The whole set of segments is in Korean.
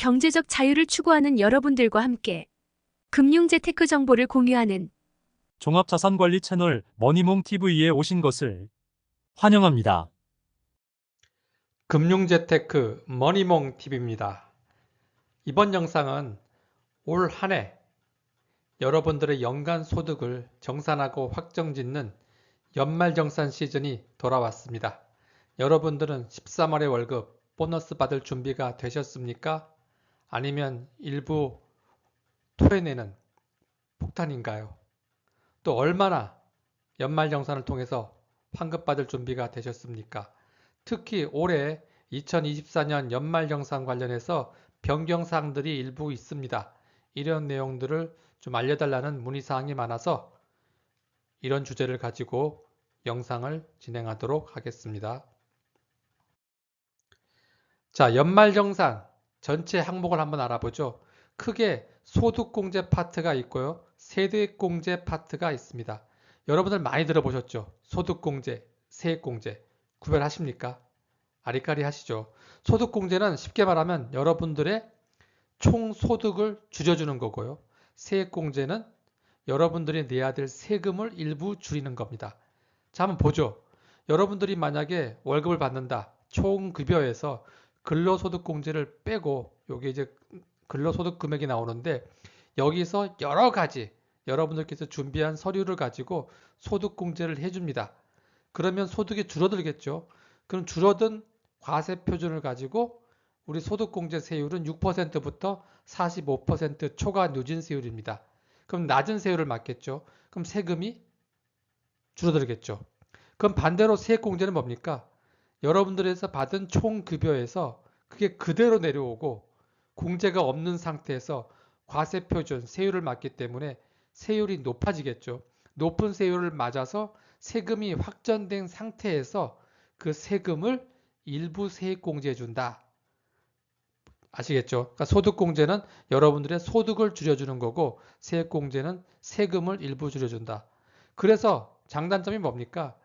경제적 자유를 추구하는 여러분들과 함께 금융재테크 정보를 공유하는 종합자산관리 채널 머니몽TV에 오신 것을 환영합니다. 금융재테크 머니몽TV입니다. 이번 영상은 올 한 해 여러분들의 연간 소득을 정산하고 확정짓는 연말정산 시즌이 돌아왔습니다. 여러분들은 13월의 월급, 보너스 받을 준비가 되셨습니까? 아니면 일부 토해내는 폭탄인가요? 또 얼마나 연말정산을 통해서 환급받을 준비가 되셨습니까? 특히 올해 2024년 연말정산 관련해서 변경사항들이 일부 있습니다. 이런 내용들을 좀 알려달라는 문의사항이 많아서 이런 주제를 가지고 영상을 진행하도록 하겠습니다. 자, 연말정산 전체 항목을 한번 알아보죠. 크게 소득공제 파트가 있고요. 세액공제 파트가 있습니다. 여러분들 많이 들어보셨죠? 소득공제, 세액공제 구별하십니까? 아리까리 하시죠. 소득공제는 쉽게 말하면 여러분들의 총 소득을 줄여주는 거고요. 세액공제는 여러분들이 내야 될 세금을 일부 줄이는 겁니다. 자, 한번 보죠. 여러분들이 만약에 월급을 받는다. 총 급여에서 근로소득공제를 빼고 여기 이제 근로소득 금액이 나오는데 여기서 여러 가지 여러분들께서 준비한 서류를 가지고 소득공제를 해줍니다. 그러면 소득이 줄어들겠죠. 그럼 줄어든 과세 표준을 가지고 우리 소득공제 세율은 6%부터 45% 초과 누진세율입니다. 그럼 낮은 세율을 맞겠죠. 그럼 세금이 줄어들겠죠. 그럼 반대로 세액공제는 뭡니까? 여러분들에서 받은 총급여에서 그게 그대로 내려오고 공제가 없는 상태에서 과세 표준 세율을 맞기 때문에 세율이 높아지겠죠. 높은 세율을 맞아서 세금이 확정된 상태에서 그 세금을 일부 세액공제해 준다. 아시겠죠? 그러니까 소득공제는 여러분들의 소득을 줄여주는 거고 세액공제는 세금을 일부 줄여준다. 그래서 장단점이 뭡니까?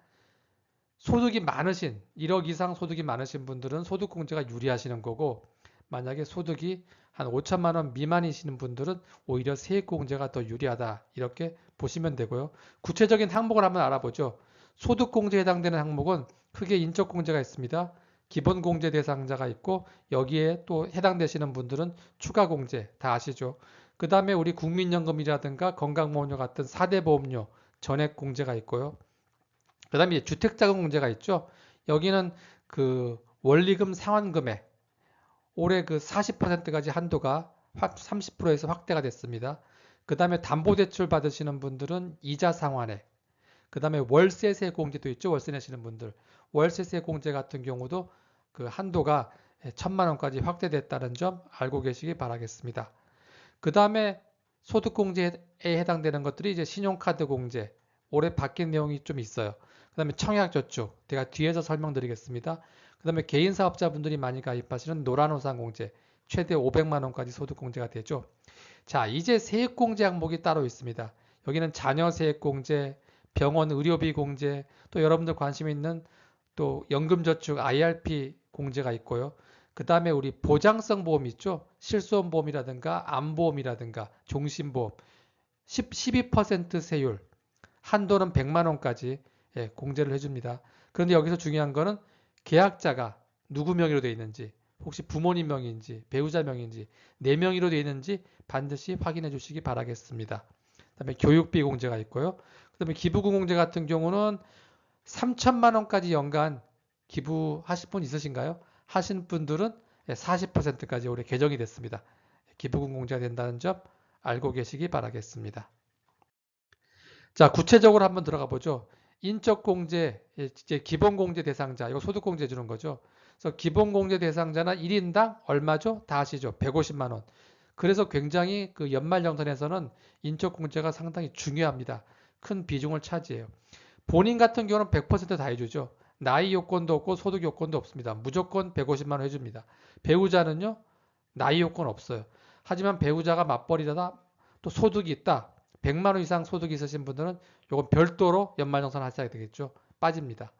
소득이 많으신 1억 이상 소득이 많으신 분들은 소득공제가 유리하시는 거고 만약에 소득이 한 5천만 원 미만이시는 분들은 오히려 세액공제가 더 유리하다. 이렇게 보시면 되고요. 구체적인 항목을 한번 알아보죠. 소득공제에 해당되는 항목은 크게 인적공제가 있습니다. 기본공제 대상자가 있고 여기에 또 해당되시는 분들은 추가공제 다 아시죠. 그 다음에 우리 국민연금이라든가 건강보험료 같은 4대 보험료 전액공제가 있고요. 그 다음에 주택자금공제가 있죠. 여기는 그 원리금 상환금액 올해 그 40%까지 한도가 30%에서 확대가 됐습니다. 그 다음에 담보대출 받으시는 분들은 이자 상환액 그 다음에 월세세 공제도 있죠. 월세 내시는 분들 월세세 공제 같은 경우도 그 한도가 1,000만 원까지 확대됐다는 점 알고 계시기 바라겠습니다. 그 다음에 소득공제에 해당되는 것들이 이제 신용카드 공제 올해 바뀐 내용이 좀 있어요. 그 다음에 청약저축 제가 뒤에서 설명드리겠습니다. 그 다음에 개인사업자분들이 많이 가입하시는 노란우산공제 최대 500만 원까지 소득공제가 되죠. 자, 이제 세액공제 항목이 따로 있습니다. 여기는 자녀세액공제, 병원 의료비 공제, 또 여러분들 관심 있는 또 연금저축 IRP 공제가 있고요. 그 다음에 우리 보장성 보험 있죠. 실손보험이라든가 암보험이라든가 종신보험 12% 세율 한도는 100만 원까지 공제를 해줍니다. 그런데 여기서 중요한 거는 계약자가 누구 명의로 되어 있는지 혹시 부모님 명의인지 배우자 명의인지 내 명의로 되어 있는지 반드시 확인해 주시기 바라겠습니다. 그다음에 교육비 공제가 있고요. 그다음에 기부금 공제 같은 경우는 3천만 원까지 연간 기부하실 분 있으신가요? 하신 분들은 40%까지 올해 개정이 됐습니다. 기부금 공제가 된다는 점 알고 계시기 바라겠습니다. 자, 구체적으로 한번 들어가 보죠. 인적공제, 이제 기본공제 대상자, 이거 소득공제 주는 거죠. 그래서 기본공제 대상자나 1인당 얼마죠? 다 아시죠? 150만 원. 그래서 굉장히 그 연말정산에서는 인적공제가 상당히 중요합니다. 큰 비중을 차지해요. 본인 같은 경우는 100%다 해주죠. 나이 요건도 없고 소득 요건도 없습니다. 무조건 150만 원 해줍니다. 배우자는요, 나이 요건 없어요. 하지만 배우자가 맞벌이다, 또 소득이 있다. 100만 원 이상 소득이 있으신 분들은 이건 별도로 연말정산 하셔야 되겠죠. 빠집니다.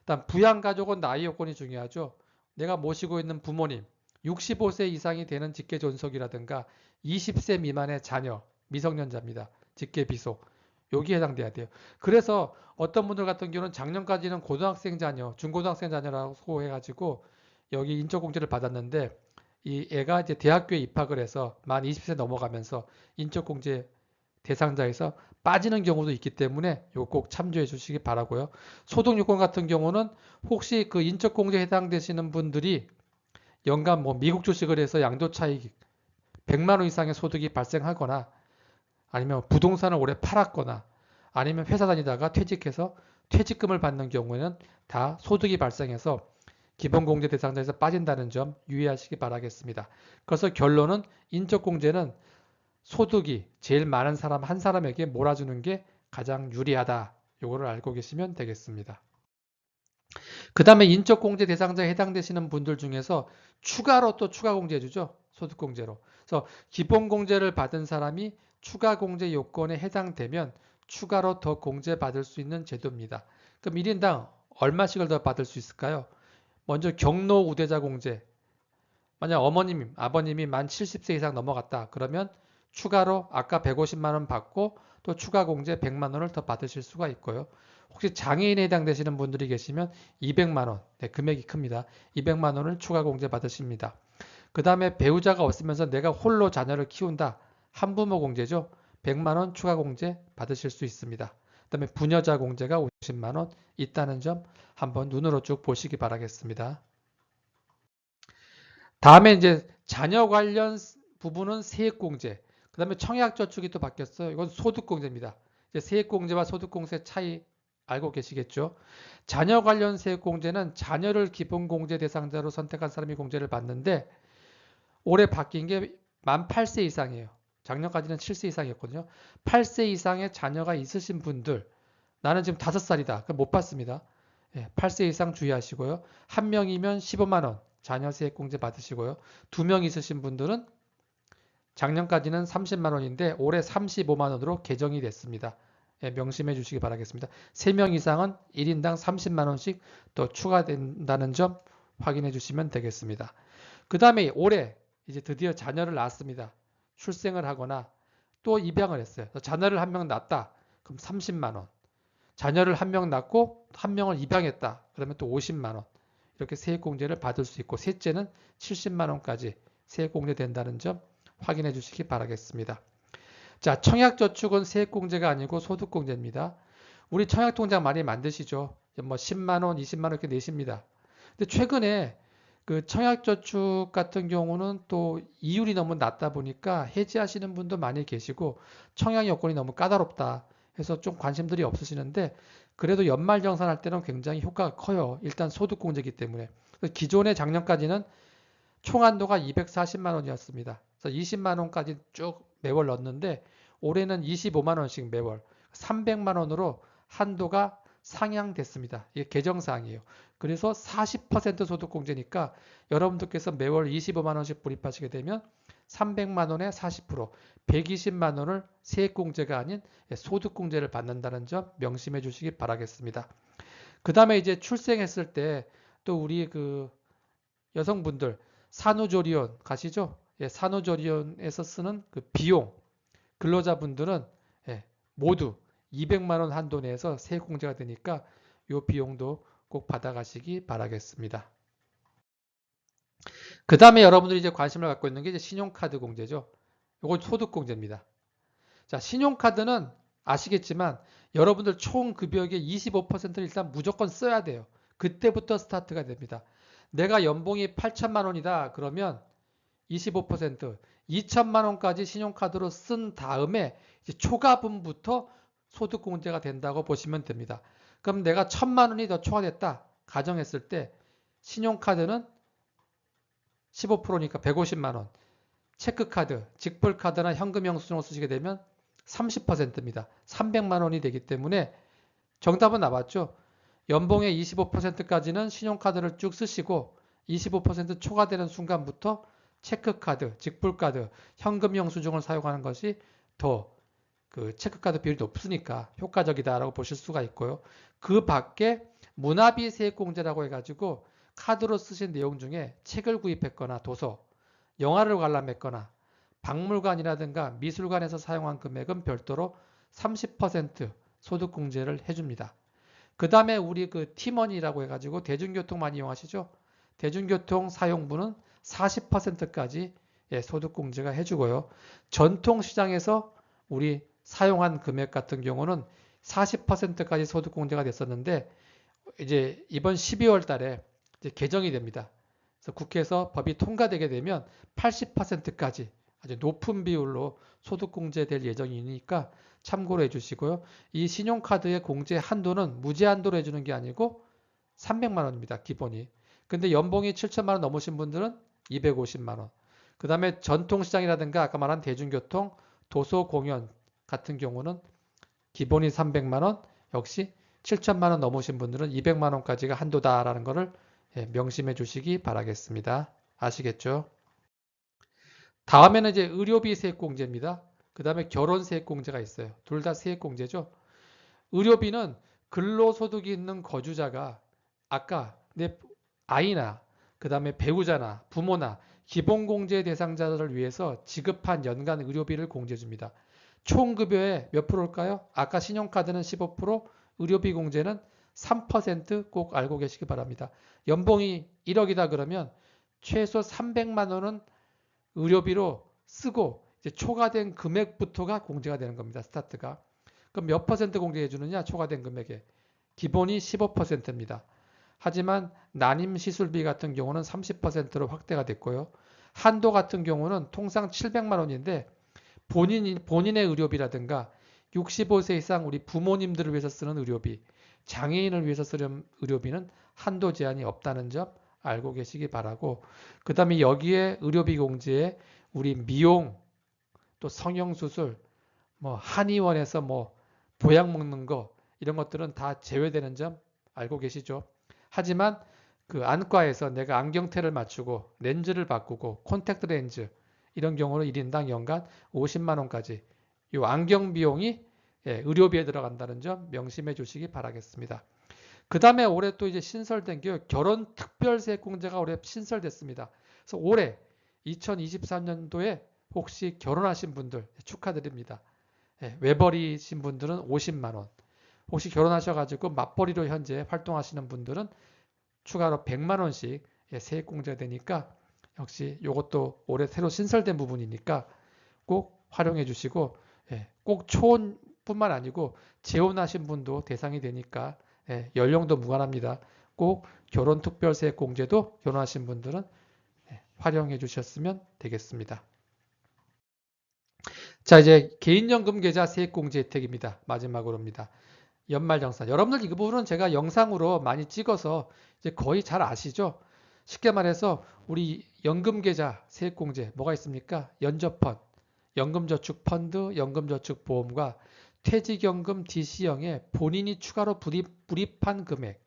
일단 부양가족은 나이 요건이 중요하죠. 내가 모시고 있는 부모님 65세 이상이 되는 직계존속이라든가 20세 미만의 자녀, 미성년자입니다. 직계비속. 여기에 해당돼야 돼요. 그래서 어떤 분들 같은 경우는 작년까지는 고등학생 자녀, 중고등학생 자녀라고 해가지고 여기 인적공제를 받았는데 이 애가 이제 대학교에 입학을 해서 만 20세 넘어가면서 인적공제 대상자에서 빠지는 경우도 있기 때문에 이거 꼭 참조해 주시기 바라고요. 소득요건 같은 경우는 혹시 그 인적공제에 해당되시는 분들이 연간 뭐 미국 주식을 해서 양도차익 100만 원 이상의 소득이 발생하거나 아니면 부동산을 오래 팔았거나 아니면 회사 다니다가 퇴직해서 퇴직금을 받는 경우에는 다 소득이 발생해서 기본공제 대상자에서 빠진다는 점 유의하시기 바라겠습니다. 그래서 결론은 인적공제는 소득이 제일 많은 사람 한 사람에게 몰아주는 게 가장 유리하다. 요거를 알고 계시면 되겠습니다. 그 다음에 인적공제 대상자에 해당되시는 분들 중에서 추가로 또 추가공제 해주죠. 소득공제로. 그래서 기본공제를 받은 사람이 추가공제 요건에 해당되면 추가로 더 공제받을 수 있는 제도입니다. 그럼 1인당 얼마씩을 더 받을 수 있을까요? 먼저 경로 우대자 공제. 만약 어머님, 아버님이 만 70세 이상 넘어갔다. 그러면 추가로 아까 150만 원 받고 또 추가 공제 100만 원을 더 받으실 수가 있고요. 혹시 장애인에 해당되시는 분들이 계시면 200만 원, 네, 금액이 큽니다. 200만 원을 추가 공제 받으십니다. 그 다음에 배우자가 없으면서 내가 홀로 자녀를 키운다. 한부모 공제죠. 100만 원 추가 공제 받으실 수 있습니다. 그 다음에 부녀자 공제가 50만 원 있다는 점 한번 눈으로 쭉 보시기 바라겠습니다. 다음에 이제 자녀 관련 부분은 세액공제. 그 다음에 청약저축이 또 바뀌었어요. 이건 소득공제입니다. 이제 세액공제와 소득공제 차이 알고 계시겠죠? 자녀 관련 세액공제는 자녀를 기본공제 대상자로 선택한 사람이 공제를 받는데 올해 바뀐 게 만 8세 이상이에요. 작년까지는 7세 이상이었거든요. 8세 이상의 자녀가 있으신 분들 나는 지금 5살이다. 그럼 못 받습니다. 8세 이상 주의하시고요. 한 명이면 15만 원 자녀 세액공제 받으시고요. 2명 있으신 분들은 작년까지는 30만 원인데 올해 35만 원으로 개정이 됐습니다. 명심해 주시기 바라겠습니다. 3명 이상은 1인당 30만 원씩 더 추가된다는 점 확인해 주시면 되겠습니다. 그 다음에 올해 이제 드디어 자녀를 낳았습니다. 출생을 하거나 또 입양을 했어요. 자녀를 한 명 낳았다. 그럼 30만 원. 자녀를 한 명 낳고 한 명을 입양했다. 그러면 또 50만 원. 이렇게 세액공제를 받을 수 있고 셋째는 70만 원까지 세액공제 된다는 점 확인해 주시기 바라겠습니다. 자, 청약저축은 세액공제가 아니고 소득공제입니다. 우리 청약통장 많이 만드시죠? 뭐 10만 원, 20만 원 이렇게 내십니다. 근데 최근에 그 청약저축 같은 경우는 또 이율이 너무 낮다 보니까 해지하시는 분도 많이 계시고 청약 여건이 너무 까다롭다 해서 좀 관심들이 없으시는데 그래도 연말정산할 때는 굉장히 효과가 커요. 일단 소득공제이기 때문에. 기존의 작년까지는 총한도가 240만 원이었습니다. 그래서 20만 원까지 쭉 매월 넣었는데 올해는 25만 원씩 매월 300만 원으로 한도가 상향됐습니다. 이게 개정사항이에요. 그래서 40% 소득공제니까 여러분들께서 매월 25만 원씩 불입하시게 되면 300만 원에 40%, 120만 원을 세액공제가 아닌 소득공제를 받는다는 점 명심해 주시기 바라겠습니다. 그 다음에 이제 출생했을 때 또 우리 그 여성분들 산후조리원 가시죠? 산후조리원에서 쓰는 그 비용 근로자분들은 모두 200만 원 한도 내에서 세액공제가 되니까 이 비용도 꼭 받아가시기 바라겠습니다. 그 다음에 여러분들이 이제 관심을 갖고 있는 게 이제 신용카드 공제죠. 이건 소득공제입니다. 자, 신용카드는 아시겠지만 여러분들 총 급여의 25%를 일단 무조건 써야 돼요. 그때부터 스타트가 됩니다. 내가 연봉이 8천만 원이다 그러면 25% 2천만 원까지 신용카드로 쓴 다음에 이제 초과분부터 소득공제가 된다고 보시면 됩니다. 그럼 내가 1,000만 원이 더 초과됐다 가정했을 때 신용카드는 15%니까 150만 원, 체크카드, 직불카드나 현금 영수증을 쓰시게 되면 30%입니다. 300만 원이 되기 때문에 정답은 나왔죠. 연봉의 25%까지는 신용카드를 쭉 쓰시고 25% 초과되는 순간부터 체크카드, 직불카드, 현금 영수증을 사용하는 것이 더 그 체크카드 비율이 높으니까 효과적이다라고 보실 수가 있고요. 그 밖에 문화비 세액공제라고 해가지고 카드로 쓰신 내용 중에 책을 구입했거나 도서, 영화를 관람했거나 박물관이라든가 미술관에서 사용한 금액은 별도로 30% 소득공제를 해줍니다. 그 다음에 우리 그 티머니라고 해가지고 대중교통 많이 이용하시죠? 대중교통 사용분은 40%까지 소득공제가 해주고요. 전통시장에서 우리 사용한 금액 같은 경우는 40%까지 소득공제가 됐었는데 이제 이번 12월 달에 이제 개정이 됩니다. 그래서 국회에서 법이 통과되게 되면 80%까지 아주 높은 비율로 소득공제될 예정이니까 참고로 해주시고요. 이 신용카드의 공제 한도는 무제한도로 해주는 게 아니고 300만 원입니다. 기본이. 근데 연봉이 7천만 원 넘으신 분들은 250만 원. 그 다음에 전통시장이라든가 아까 말한 대중교통, 도서, 공연 같은 경우는 기본이 300만 원, 역시 7천만 원 넘으신 분들은 200만 원까지가 한도다라는 것을 명심해 주시기 바라겠습니다. 아시겠죠? 다음에는 이제 의료비 세액공제입니다. 그 다음에 결혼 세액공제가 있어요. 둘 다 세액공제죠. 의료비는 근로소득이 있는 거주자가 아까 내 아이나 그 다음에 배우자나 부모나 기본공제 대상자들을 위해서 지급한 연간 의료비를 공제해줍니다. 총급여의 몇 프로일까요? 아까 신용카드는 15%, 의료비 공제는 3% 꼭 알고 계시기 바랍니다. 연봉이 1억이다 그러면 최소 300만 원은 의료비로 쓰고 이제 초과된 금액부터가 공제가 되는 겁니다. 스타트가. 그럼 몇 퍼센트 공제해 주느냐? 초과된 금액에. 기본이 15%입니다. 하지만 난임 시술비 같은 경우는 30%로 확대가 됐고요. 한도 같은 경우는 통상 700만 원인데 본인의 의료비라든가 65세 이상 우리 부모님들을 위해서 쓰는 의료비, 장애인을 위해서 쓰는 의료비는 한도 제한이 없다는 점 알고 계시기 바라고, 그 다음에 여기에 의료비 공제에 우리 미용, 또 성형수술, 뭐 한의원에서 뭐 보약 먹는 거 이런 것들은 다 제외되는 점 알고 계시죠? 하지만 그 안과에서 내가 안경테를 맞추고 렌즈를 바꾸고 콘택트 렌즈 이런 경우는 1인당 연간 50만 원까지 이 안경 비용이 의료비에 들어간다는 점 명심해 주시기 바라겠습니다. 그 다음에 올해 또 이제 신설된 게 결혼 특별세액공제가 올해 신설됐습니다. 그래서 올해 2023년도에 혹시 결혼하신 분들 축하드립니다. 외벌이신 분들은 50만 원, 혹시 결혼하셔가지고 맞벌이로 현재 활동하시는 분들은 추가로 100만 원씩 세액공제가 되니까 역시 이것도 올해 새로 신설된 부분이니까 꼭 활용해 주시고 꼭 초혼뿐만 아니고 재혼하신 분도 대상이 되니까 연령도 무관합니다. 꼭 결혼특별세액공제도 결혼하신 분들은 활용해 주셨으면 되겠습니다. 자, 이제 개인연금 계좌 세액공제 혜택입니다. 마지막으로입니다. 연말정산. 여러분들 이 부분은 제가 영상으로 많이 찍어서 이제 거의 잘 아시죠? 쉽게 말해서 우리 연금계좌 세액공제 뭐가 있습니까? 연저펀드, 연금저축펀드, 연금저축보험과 퇴직연금 DC형에 본인이 추가로 불입한 금액,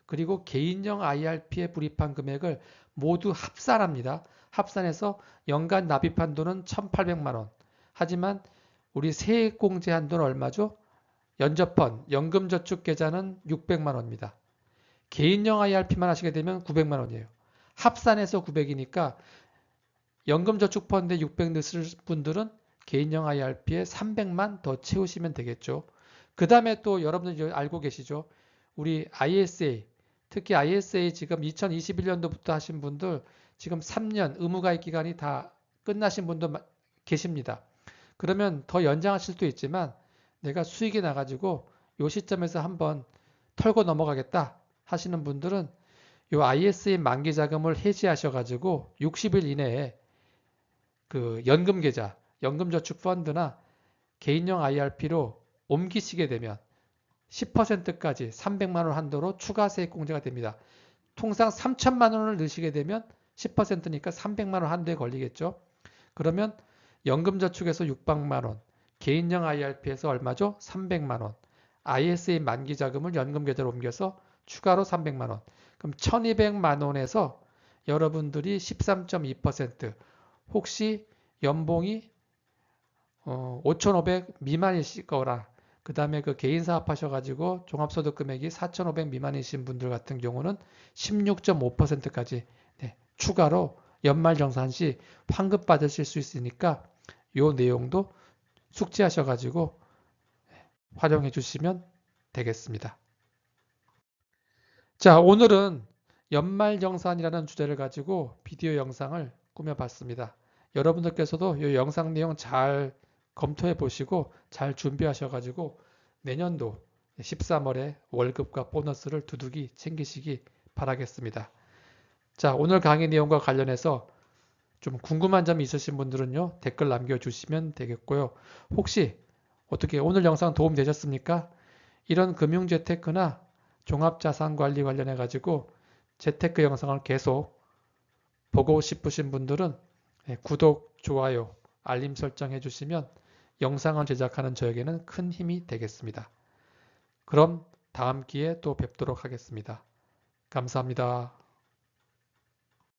그리고 개인형 IRP에 불입한 금액을 모두 합산합니다. 합산해서 연간 납입 한도는 1,800만 원. 하지만 우리 세액공제 한도는 얼마죠? 연저펀드, 연금저축계좌는 600만 원입니다. 개인형 IRP만 하시게 되면 900만 원이에요. 합산해서 900이니까 연금저축펀드에 600 넣으실 분들은 개인형 IRP에 300만 더 채우시면 되겠죠. 그 다음에 또 여러분들 알고 계시죠? 우리 ISA, 특히 ISA 지금 2021년도부터 하신 분들 지금 3년 의무가입 기간이 다 끝나신 분도 계십니다. 그러면 더 연장하실 수도 있지만 내가 수익이 나가지고 이 시점에서 한번 털고 넘어가겠다 하시는 분들은 이 ISA 만기 자금을 해지하셔가지고 60일 이내에 그 연금계좌, 연금저축펀드나 개인형 IRP로 옮기시게 되면 10%까지 300만 원 한도로 추가 세액공제가 됩니다. 통상 3천만 원을 넣으시게 되면 10%니까 300만 원 한도에 걸리겠죠. 그러면 연금저축에서 600만 원, 개인형 IRP에서 얼마죠? 300만 원. ISA 만기 자금을 연금계좌로 옮겨서 추가로 300만 원. 그럼 1200만 원에서 여러분들이 13.2% 혹시 연봉이 5,500 미만이실 거라 그 다음에 그 개인 사업하셔가지고 종합소득 금액이 4,500 미만이신 분들 같은 경우는 16.5%까지 추가로 연말정산 시 환급 받으실 수 있으니까 요 내용도 숙지하셔가지고 활용해 주시면 되겠습니다. 자, 오늘은 연말정산이라는 주제를 가지고 비디오 영상을 꾸며봤습니다. 여러분들께서도 이 영상 내용 잘 검토해 보시고 잘 준비하셔가지고 내년도 13월에 월급과 보너스를 두둑이 챙기시기 바라겠습니다. 자, 오늘 강의 내용과 관련해서 좀 궁금한 점이 있으신 분들은요, 댓글 남겨주시면 되겠고요. 혹시 어떻게 오늘 영상 도움 되셨습니까? 이런 금융재테크나 종합자산관리 관련해 가지고 재테크 영상을 계속 보고 싶으신 분들은 구독, 좋아요, 알림 설정 해주시면 영상을 제작하는 저에게는 큰 힘이 되겠습니다. 그럼 다음 기회에 또 뵙도록 하겠습니다. 감사합니다.